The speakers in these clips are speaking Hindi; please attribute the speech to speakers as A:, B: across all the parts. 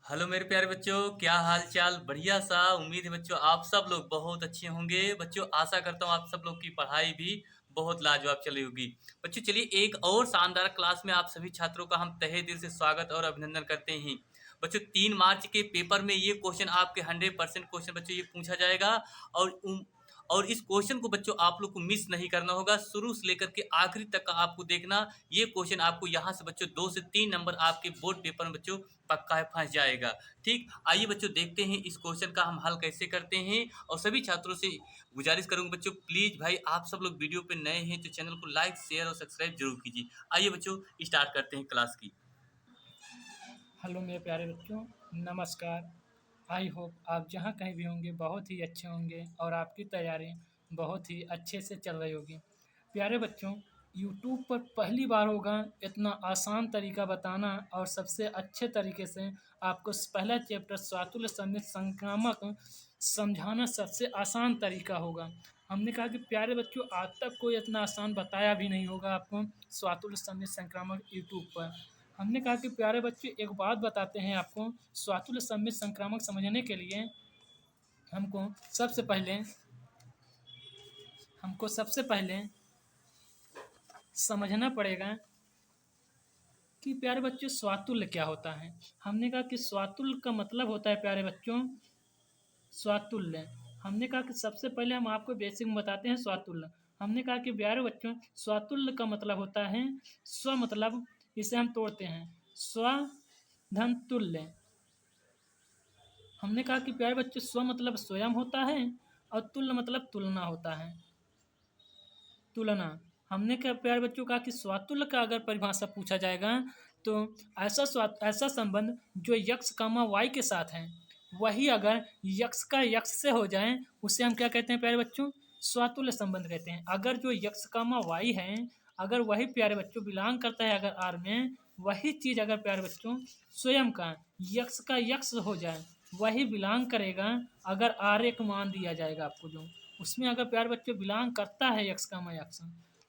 A: हेलो मेरे प्यारे बच्चों, क्या हाल चाल। बढ़िया सा। उम्मीद है बच्चों आप सब लोग बहुत अच्छे होंगे। बच्चों आशा करता हूँ आप सब लोग की पढ़ाई भी बहुत लाजवाब चली होगी। बच्चों चलिए एक और शानदार क्लास में आप सभी छात्रों का हम तहे दिल से स्वागत और अभिनंदन करते हैं। बच्चों 3 मार्च के पेपर में ये क्वेश्चन आपके 100% क्वेश्चन बच्चों ये पूछा जाएगा। और और इस क्वेश्चन को बच्चों आप लोग को मिस नहीं करना होगा, शुरू से लेकर के आखिरी तक का आपको देखना। ये क्वेश्चन आपको यहाँ से बच्चों 2 से 3 नंबर आपके बोर्ड पेपर में बच्चों पक्का है फंस जाएगा। ठीक, आइए बच्चों देखते हैं इस क्वेश्चन का हम हल कैसे करते हैं। और सभी छात्रों से गुजारिश करूंगा बच्चों, प्लीज भाई आप सब लोग वीडियो पे नए हैं तो चैनल को लाइक शेयर और सब्सक्राइब जरूर कीजिए। आइए बच्चों स्टार्ट करते हैं क्लास की।
B: हेलो मेरे प्यारे बच्चों, नमस्कार। आई होप आप जहाँ कहीं भी होंगे बहुत ही अच्छे होंगे और आपकी तैयारी बहुत ही अच्छे से चल रही होगी। प्यारे बच्चों, यूट्यूब पर पहली बार होगा इतना आसान तरीका बताना और सबसे अच्छे तरीके से आपको पहला चैप्टर स्वातुल संधित संक्रामक समझाना सबसे आसान तरीका होगा। हमने कहा कि प्यारे बच्चों आज तक कोई इतना आसान बताया भी नहीं होगा आपको स्वातुल संधित संक्रामक यूट्यूब पर। हमने कहा कि प्यारे बच्चे एक बात बताते हैं आपको, स्वातुल संधित संक्रामक समझने के लिए हमको सबसे पहले हमको सबसे पहले समझना पड़ेगा कि प्यारे बच्चों स्वातुल्य क्या होता है। हमने कहा कि स्वातुल्य का मतलब होता है प्यारे बच्चों स्वातुल्य। हमने कहा कि सबसे पहले हम आपको बेसिक में बताते हैं स्वातुल्य। हमने कहा कि प्यारे बच्चों स्वातुल्य का मतलब होता है स्व मतलब, इसे हम तोड़ते हैं स्व धन तुल्य। हमने कहा कि प्यारे बच्चों स्व मतलब स्वयं होता है और तुल्य मतलब तुलना होता है, तुलना। हमने क्या प्यारे बच्चों कहा कि स्वातुल्य का अगर परिभाषा पूछा जाएगा तो ऐसा संबंध जो यक्ष कामा वाई के साथ है, वही अगर यक्ष का यक्ष से हो जाए उसे हम क्या कहते हैं प्यारे बच्चों, स्वातुल्य संबंध कहते हैं। अगर जो यक्ष कामा वाई है, अगर वही प्यारे बच्चों बिलोंग करता है अगर आर में, वही चीज अगर प्यारे बच्चों स्वयं का यक्ष हो जाए, वही बिलोंग करेगा। अगर आर एक मान दिया जाएगा आपको जो, उसमें अगर प्यारे बच्चों बिलोंग करता है यक्ष का यक्ष,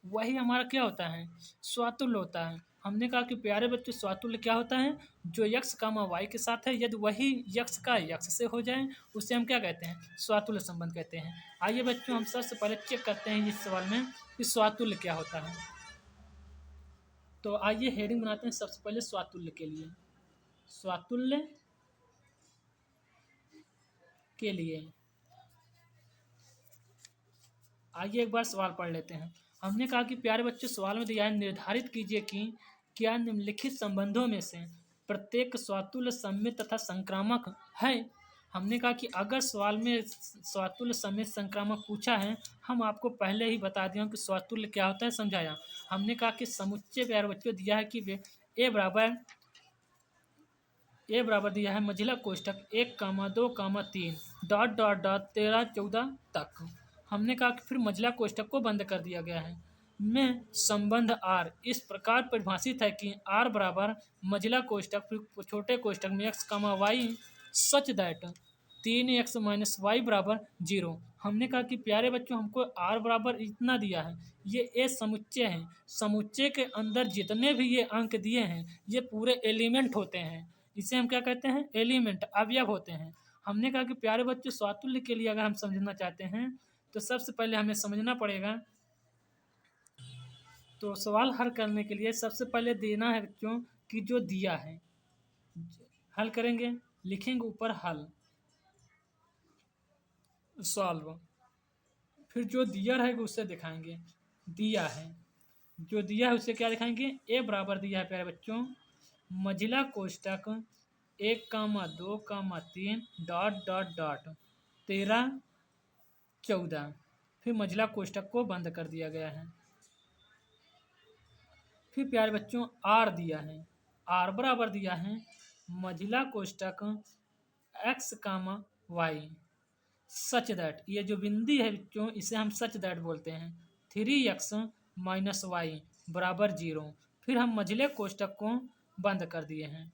B: वही हमारा क्या होता है, स्वातुल्य होता है। हमने कहा कि प्यारे बच्चों स्वातुल्य क्या होता है, जो यक्ष कामा वाई के साथ है, यदि वही यक्ष का यक्ष से हो जाए उसे हम क्या कहते हैं, स्वातुल्य संबंध कहते हैं। आइए बच्चों हम सबसे पहले चेक करते हैं इस सवाल में कि स्वातुल्य क्या होता है। तो आइए हेडिंग बनाते हैं सबसे पहले स्वातुल्य के लिए। स्वातुल्य के लिए आइए एक बार सवाल पढ़ लेते हैं। हमने कहा कि प्यारे बच्चों सवाल में दिया है निर्धारित कीजिए कि क्या निम्नलिखित संबंधों में से प्रत्येक स्वातुल्य सम्मित तथा संक्रामक है। हमने कहा कि अगर सवाल में स्वातुल्य सम्मित संक्रामक पूछा है, हम आपको पहले ही बता दिया कि स्वातुल्य क्या होता है, समझाया। हमने कहा कि समुच्चय प्यारे बच्चों दिया है कि वे ए बराबर दिया है मझिला कोष्ठक 1, 2, 3 डॉट डॉट डॉट 13, 14 तक। हमने कहा कि फिर मझिला कोष्ठक को बंद कर दिया गया है। में संबंध आर इस प्रकार परिभाषित है कि आर बराबर मझिला कोष्ठक फिर छोटे कोष्ठक में X comma Y such that 3x - y बराबर 0। हमने कहा कि प्यारे बच्चों हमको आर बराबर इतना दिया है, ये ए समुच्चय है, समुच्चय के अंदर जितने भी ये अंक दिए हैं ये पूरे एलिमेंट होते हैं। इसे हम क्या कहते हैं, एलिमेंट, अवयव होते हैं। हमने कहा कि प्यारे बच्चों स्वातुल्य के लिए अगर हम समझना चाहते हैं तो सबसे पहले हमें समझना पड़ेगा, तो सवाल हल करने के लिए सबसे पहले देना है बच्चों कि जो दिया है, हल करेंगे, लिखेंगे ऊपर हल सॉल्व, फिर जो दिया रहेगा उससे दिखाएंगे। दिया है, जो दिया है उससे क्या दिखाएंगे, ए बराबर दिया है प्यारे बच्चों मझिला कोष्ठक 1, 2, 3 डॉट डॉट डॉट 13, 14, फिर मझिला कोष्ठक को बंद कर दिया गया है। फिर प्यारे बच्चों आर दिया है, आर बराबर दिया है मझिला कोष्ठक X comma Y such that, ये जो बिंदी है बच्चों इसे हम सच दैट बोलते हैं, 3x - y बराबर 0। फिर हम मझिले कोष्ठक को बंद कर दिए हैं।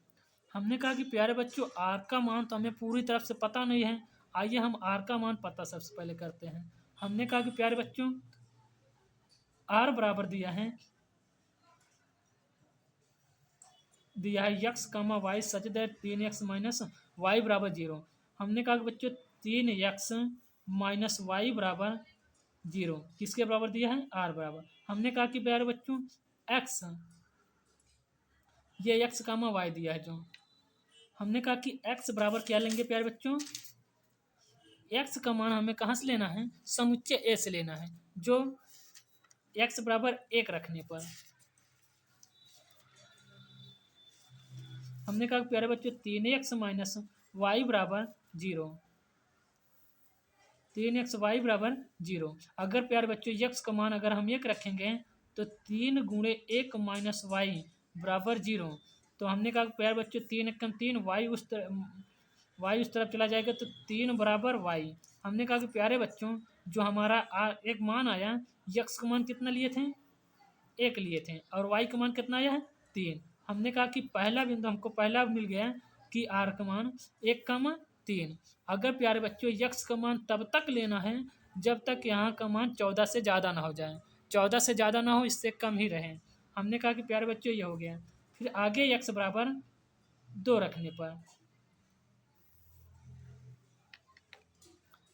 B: हमने कहा कि प्यारे बच्चों आर का मान तो हमें पूरी तरफ से पता नहीं है, आइए हम आर का मान पता सबसे पहले करते हैं। हमने कहा कि प्यारे बच्चों आर बराबर दिया है दिया है X comma Y such that 3x minus Y बराबर 0। हमने कहा कि बच्चों 3x माइनस वाई बराबर 0 किसके बराबर दिया है, आर बराबर। हमने कहा कि प्यारे बच्चों x, ये x कामा वाई दिया है जो, हमने कहा कि x बराबर क्या लेंगे प्यारे बच्चों, x का मान हमें कहाँ से लेना है, समुच्चय a से लेना है, जो x बराबर 1 रखने पर हमने कहा प्यारे बच्चों 3x माइनस वाई बराबर 0, 3x वाई बराबर 0। अगर प्यारे बच्चों x का मान अगर हम 1 रखेंगे तो 3 गुणे 1 माइनस वाई बराबर 0। तो हमने कहा प्यारे बच्चों 3 एकम 3, वाई उस तरफ चला जाएगा तो 3 बराबर वाई। हमने कहा कि प्यारे बच्चों जो हमारा एक मान आया, x का मान कितना लिए थे, 1 लिए थे, और y का मान कितना आया है, 3। हमने कहा कि पहला बिंदु हमको पहला मिल गया कि r का मान 1,3। अगर प्यारे बच्चों x का मान तब तक लेना है जब तक यहाँ का मान 14 से ज़्यादा ना हो जाए, 14 से ज़्यादा ना हो, इससे कम ही रहे। हमने कहा कि प्यारे बच्चों ये हो गया। फिर आगे x बराबर 2 रखने पर,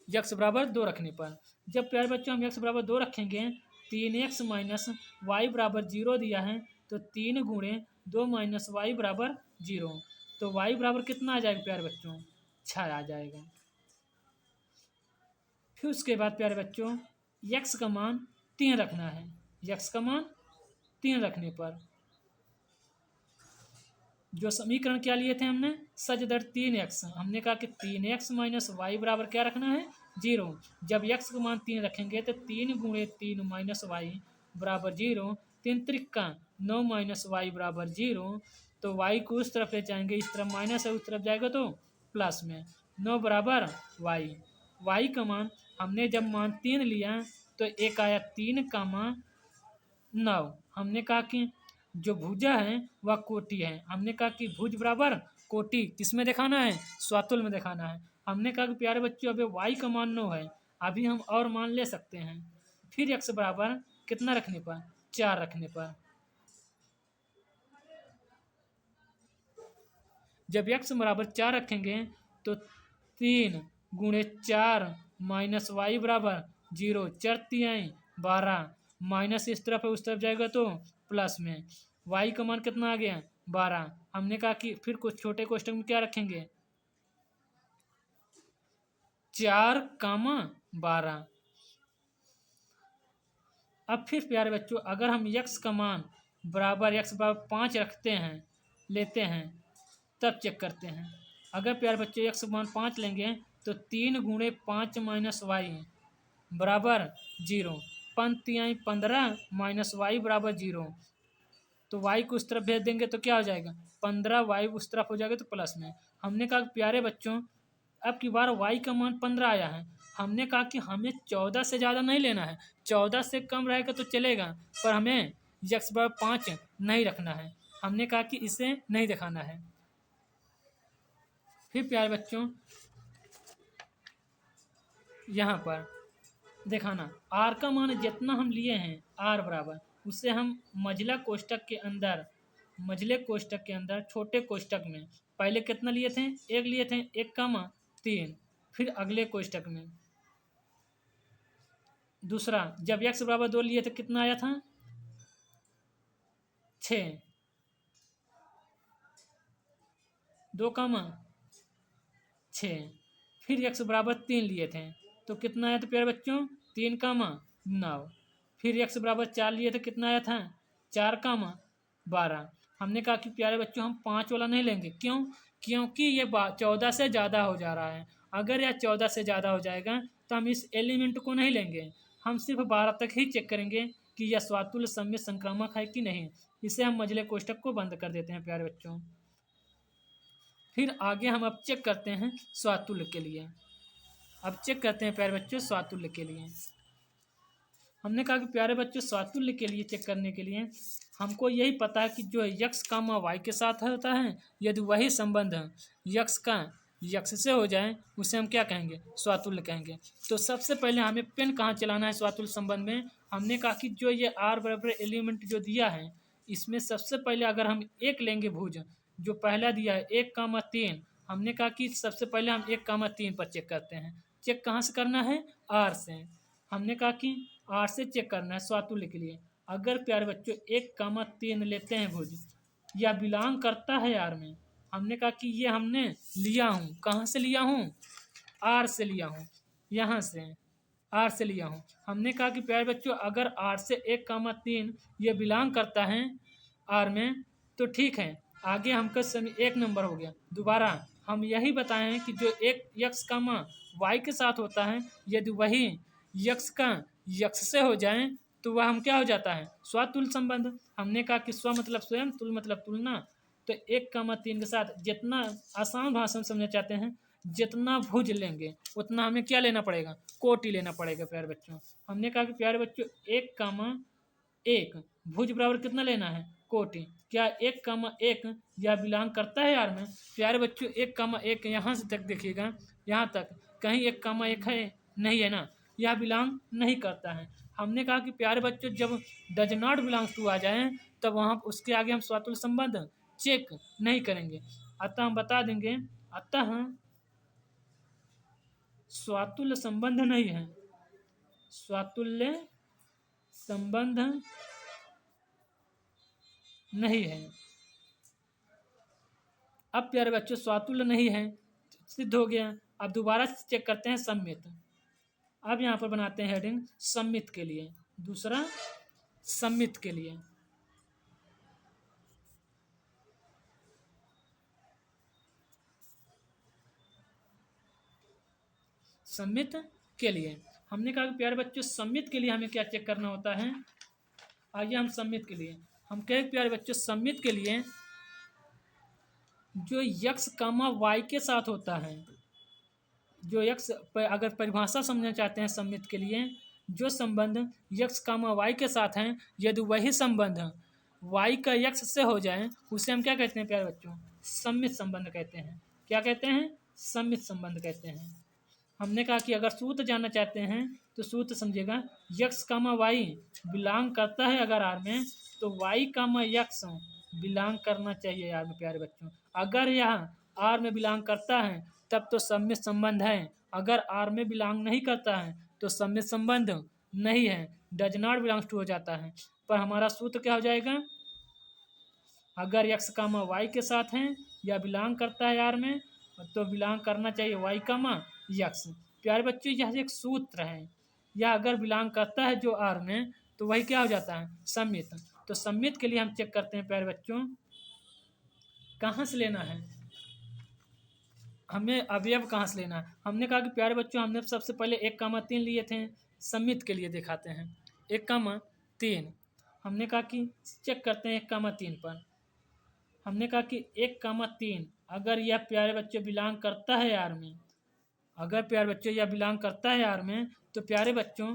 B: x बराबर 2 रखने पर जब प्यारे बच्चों हम x बराबर 2 रखेंगे, 3x माइनस वाई बराबर 0 दिया है तो 3 गुणे 2 माइनस वाई बराबर 0। तो y बराबर कितना आ जाएगा प्यारे बच्चों, 6 आ जाएगा। फिर उसके बाद प्यारे बच्चों x का मान 3 रखना है, x का मान 3 रखने पर जो समीकरण क्या लिए थे हमने, सच दर 3x। हमने कहा कि 3x माइनस वाई बराबर क्या रखना है, 0। जब x का मान 3 रखेंगे तो 3 गुणे 3 माइनस वाई बराबर 0, 3 त्रिक्का 9 माइनस वाई बराबर 0। तो y को उस तरफ ले जाएंगे, इस तरफ माइनस है, उस तरफ जाएगा तो प्लस में, 9 बराबर y का मान हमने जब मान 3 लिया तो एक आया 3 का मान 9। हमने कहा कि जो भुजा है वह कोटि है। हमने कहा कि भुज बराबर कोटि किस में दिखाना है, स्वातुल में दिखाना है। हमने कहा कि प्यारे बच्चों अभी y का मान 9 है, अभी हम और मान ले सकते हैं। फिर x बराबर कितना रखने पर, 4 रखने पर जब x बराबर 4 रखेंगे तो 3 गुणे 4 माइनस वाई बराबर 0, 4 तिहाई 12, माइनस इस तरफ है उस तरफ जाएगा तो प्लस में, y का मान कितना आ गया, 12। हमने कहा कि फिर कुछ छोटे कोष्टक में क्या रखेंगे, 4,12। अब फिर प्यारे बच्चों अगर हम x का मान बराबर 5 रखते हैं, लेते हैं, तब चेक करते हैं। अगर प्यारे बच्चों x का मान 5 लेंगे तो 3 गुणे 5 माइनस वाई बराबर 0, 5 तिहाई 15 माइनस वाई बराबर 0। तो y को उस तरफ भेज देंगे तो क्या हो जाएगा, 15, y उस तरफ हो जाएगा तो प्लस में। हमने कहा प्यारे बच्चों अब की बार y का मान 15 आया है, हमने कहा कि हमें 14 से ज़्यादा नहीं लेना है, 14 से कम रहेगा तो चलेगा, पर हमें x बराबर 5 नहीं रखना है। हमने कहा कि इसे नहीं दिखाना है। फिर प्यारे बच्चों यहाँ पर दिखाना r का मान जितना हम लिए हैं r बराबर, उससे हम मझला कोष्टक के अंदर, मझले कोष्टक के अंदर छोटे कोष्टक में पहले कितना लिए थे, 1 लिए थे, 1,3। फिर अगले कोष्टक में दूसरा जब x बराबर 2 लिए थे कितना आया था, 6, 2,6। फिर x बराबर 3 लिए थे तो कितना आया था प्यारे बच्चों, 3,9। फिर x बराबर 4 लिए थे कितना आया था, 4,12। हमने कहा कि प्यारे बच्चों हम 5 वाला नहीं लेंगे, क्यों, क्योंकि ये 14 से ज़्यादा हो जा रहा है। अगर यह 14 से ज़्यादा हो जाएगा तो हम इस एलिमेंट को नहीं लेंगे, हम सिर्फ 12 तक ही चेक करेंगे कि यह स्वातुल्य समय संक्रामक है कि नहीं। इसे हम मझले कोष्टक को बंद कर देते हैं प्यारे बच्चों। फिर आगे हम अब चेक करते हैं स्वातुल्य के लिए। अब चेक करते हैं प्यारे बच्चों स्वातुल्य के लिए। हमने कहा कि प्यारे बच्चों स्वातुल्य के लिए चेक करने के लिए हमको यही पता है कि जो यक्स कामा वाई के साथ होता है, यदि वही संबंध यक्स का यक्स से हो जाए उसे हम क्या कहेंगे, स्वातुल्य कहेंगे। तो सबसे पहले हमें पेन कहाँ चलाना है स्वातुल्य संबंध में। हमने कहा कि जो ये आर बराबर एलिमेंट जो दिया है, इसमें सबसे पहले अगर हम 1 लेंगे भुज जो पहला दिया है 1,3, हमने कहा कि सबसे पहले हम 1,3 पर चेक करते हैं। चेक कहाँ से करना है? आर से। हमने कहा कि आर से चेक करना है स्वातुल्य के लिए। अगर प्यारे बच्चों 1,3 लेते हैं भुज, या बिलोंग करता है आर में, हमने कहा कि ये हमने लिया हूँ, कहाँ से लिया हूँ? आर से लिया हूँ, यहाँ से आर से लिया हूँ। हमने कहा कि प्यारे बच्चों अगर आर से 1,3 ये बिलोंग करता है आर में तो ठीक है, आगे हमका समी 1 नंबर हो गया। दोबारा हम यही बताएं कि जो एक यक्स कामा वाई के साथ होता है, यदि वही यक्स का यक्स से हो जाए तो वह हम क्या हो जाता है? स्वतुल्य संबंध। हमने कहा कि स्व मतलब स्वयं, तुल मतलब तुलना। तो 1,3 के साथ जितना आसान भाषा में समझना चाहते हैं, जितना भुज लेंगे उतना हमें क्या लेना पड़ेगा? कोटि लेना पड़ेगा प्यारे बच्चों। हमने कहा कि प्यारे बच्चों 1,1 भुज बराबर कितना लेना है? कोटि। क्या 1,1 यह बिलोंग करता है यार में? प्यारे बच्चों 1,1 यहाँ से तक देखिएगा, यहाँ तक कहीं 1,1 है? नहीं है ना, यह बिलोंग नहीं करता है। हमने कहा कि प्यारे बच्चों जब डज नॉट बिलोंग्स टू आ जाए तब वहाँ उसके आगे हम स्वातुल्य संबंध चेक नहीं करेंगे। अतः हम बता देंगे, अतः स्वातुल्य संबंध नहीं है, स्वातुल्य संबंध नहीं है। अब प्यारे बच्चों स्वातुल्य नहीं है, सिद्ध हो गया। अब दोबारा चेक करते हैं सम्मित। अब यहाँ पर बनाते हैं हेडिंग सम्मित के लिए, दूसरा सम्मित के लिए। सम्मित के लिए हमने कहा कि प्यारे बच्चों सम्मित के लिए हमें क्या चेक करना होता है? आइए हम सम्मित के लिए हम कहें प्यारे बच्चों सम्मित के लिए जो यक्स कामा वाई के साथ होता है, जो यक्स अगर परिभाषा समझना चाहते हैं सम्मित के लिए, जो संबंध यक्स कामा वाई के साथ हैं, यदि वही संबंध वाई का यक्स से हो जाए उसे हम क्या कहते हैं प्यारे बच्चों? सम्मित संबंध कहते हैं। क्या कहते हैं? सम्मित संबंध कहते हैं। हमने कहा कि अगर सूत्र जानना चाहते हैं तो सूत्र समझिएगा, यक्स कामा वाई बिलोंग करता है अगर आर में तो वाई कामा यक्स बिलोंग करना चाहिए यार में प्यारे बच्चों। अगर यह आर में बिलोंग करता है तब तो सम्मित संबंध है, अगर आर में बिलोंग नहीं करता है तो सम्मित संबंध नहीं है, डज नॉट बिलोंग्स टू हो जाता है। पर हमारा सूत्र क्या हो जाएगा? अगर यक्स कामा वाई के साथ हैं या बिलोंग करता है आर में तो बिलोंग करना चाहिए वाई कामा यक्स। प्यारे बच्चों यह एक सूत्र है, या अगर बिलोंग करता है जो आर में तो वही क्या हो जाता है? सम्मित। तो सम्मित के लिए हम चेक करते हैं प्यारे बच्चों, कहाँ से लेना है हमें? अवयव कहाँ से लेना है? हमने कहा कि प्यारे बच्चों हमने सबसे पहले 1,3 लिए थे, सम्मित के लिए दिखाते हैं 1,3। हमने कहा कि चेक करते हैं 1,3 पर। हमने कहा कि 1,3 अगर यह प्यारे बच्चों बिलोंग करता है आर में, अगर प्यारे बच्चों यह बिलोंग करता है आर में तो प्यारे बच्चों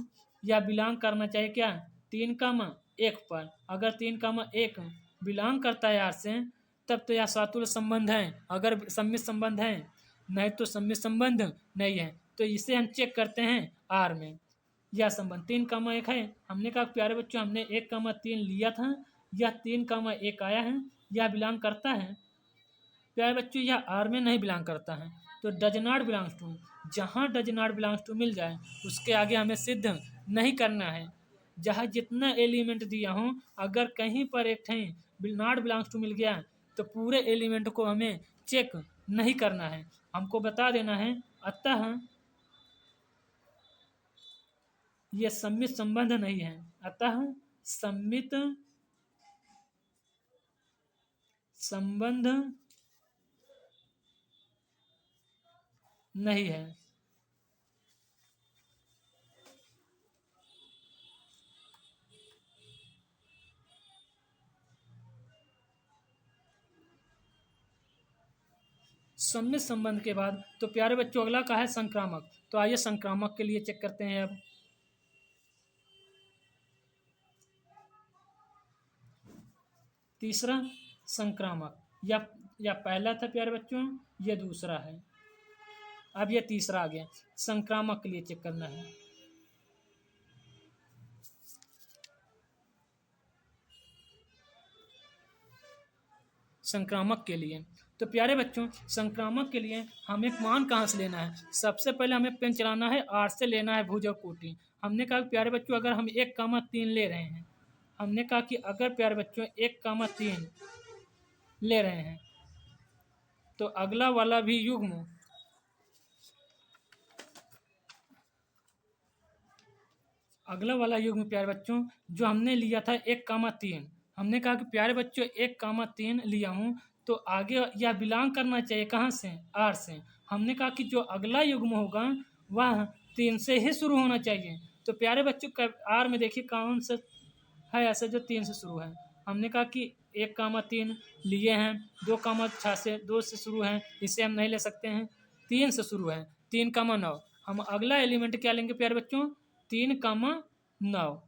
B: यह बिलोंग करना चाहिए क्या? 3,1 पर। अगर 3,1 बिलोंग करता है आर से तब तो यह स्वातुल्य संबंध है, अगर सम्मित संबंध है, नहीं तो सम्मित संबंध नहीं है। तो इसे हम चेक करते हैं आर में, यह संबंध 3,1 है। हमने कहा प्यारे बच्चों हमने 1,3 लिया था, यह 3,1 आया है, यह बिलोंग करता है। प्यारे बच्चों यह आर में नहीं बिलोंग करता है तो डज नॉट बिलोंग्स टू। जहाँ डज नॉट बिलोंग्स टू मिल जाए उसके आगे हमें सिद्ध नहीं करना है। जहाँ जितना एलिमेंट दिया हो अगर कहीं पर एक ठाई नॉट बिलोंग्स टू मिल गया तो पूरे एलिमेंट को हमें चेक नहीं करना है, हमको बता देना है। अतः यह सम्मित संबंध नहीं है, अतः सम्मित संबंध नहीं है। सम्मित संबंध के बाद तो प्यारे बच्चों अगला का है संक्रामक। तो आइए संक्रामक के लिए चेक करते हैं। अब तीसरा संक्रामक, या पहला था प्यारे बच्चों, ये दूसरा है, अब ये तीसरा आ गया। संक्रामक के लिए चेक करना है। संक्रामक के लिए। तो प्यारे बच्चों, संक्रामक के लिए हमें मान कहाँ से लेना है? सबसे पहले हमें पेन चलाना है, आर से लेना है भुजा कोटि। हमने कहा कि प्यारे बच्चों अगर हम 1,3 ले रहे हैं, हमने कहा कि अगर प्यारे बच्चों 1,3 ले रहे हैं तो अगला वाला भी युग्म प्यारे बच्चों जो हमने लिया था 1,3, हमने कहा कि प्यारे बच्चों 1,3 लिया हूँ तो आगे यह बिलोंग करना चाहिए कहाँ से? आर से। हमने कहा कि जो अगला युग्म होगा वह 3 से ही शुरू होना चाहिए। तो प्यारे बच्चों आर में देखिए कौन सा है ऐसा जो 3 से शुरू है। हमने कहा कि 1,3 लिए हैं, 2,6 से 2 से शुरू है, इसे हम नहीं ले सकते हैं, 3 से शुरू है, 3,9। हम अगला एलिमेंट क्या लेंगे प्यारे बच्चों? 3,9।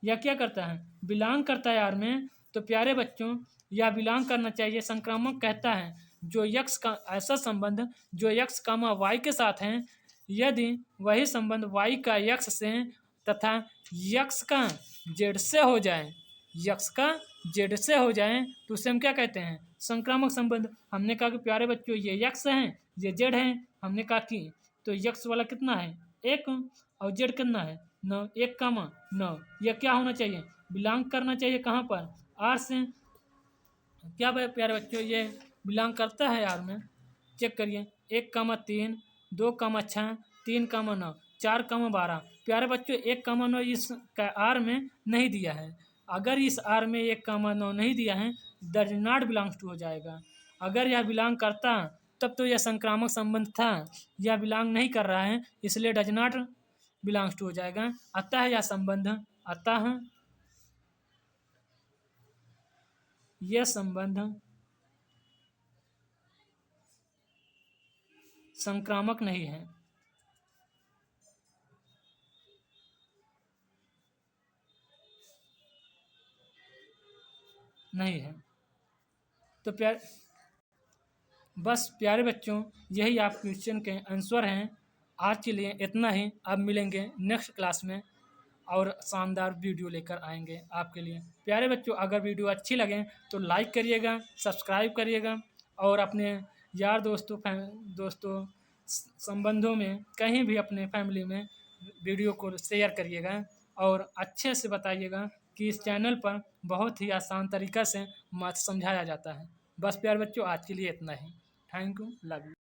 B: यह क्या करता है? बिलोंग करता है आर में। तो प्यारे बच्चों यह बिलोंग करना चाहिए। संक्रामक कहता है जो यक्स का ऐसा संबंध जो यक्स कामा वाई के साथ है, यदि वही संबंध वाई का यक्स से तथा यक्स का जेड से हो जाए, यक्स का जेड से हो जाए तो उसे हम क्या कहते हैं? संक्रामक संबंध। हमने कहा कि प्यारे बच्चों ये यक्स हैं, ये जेड हैं। हमने कहा कि तो यक्स वाला कितना है? 1 और जेड कितना है? 9। 1,9 यह क्या होना चाहिए? बिलोंग करना चाहिए कहाँ पर? आर से। क्या प्यारे बच्चों ये बिलोंग करता है आर में? चेक करिए। 1,3, 2,6, 3,9, 4,12। प्यारे बच्चों 1,9 इस आर में नहीं दिया है। अगर इस आर में 1,9 नहीं दिया है डज नॉट बिलोंग्स टू हो जाएगा। अगर यह बिलोंग करता तब तो यह संक्रामक संबंध था, यह बिलोंग नहीं कर रहा है इसलिए डज नॉट बिलोंग्स टू हो जाएगा। अतः यह संबंध यह संबंध संक्रामक नहीं है। नहीं है। तो बस प्यारे बच्चों यही आप क्वेश्चन के आंसर हैं। आज के लिए इतना ही। अब मिलेंगे नेक्स्ट क्लास में और शानदार वीडियो लेकर आएंगे आपके लिए। प्यारे बच्चों अगर वीडियो अच्छी लगे तो लाइक करिएगा, सब्सक्राइब करिएगा और अपने यार दोस्तों संबंधों में कहीं भी अपने फैमिली में वीडियो को शेयर करिएगा और अच्छे से बताइएगा कि इस चैनल पर बहुत ही आसान तरीक़ा से मैथ समझाया जाता है। बस प्यारे बच्चों आज के लिए इतना ही। Thank you, love you.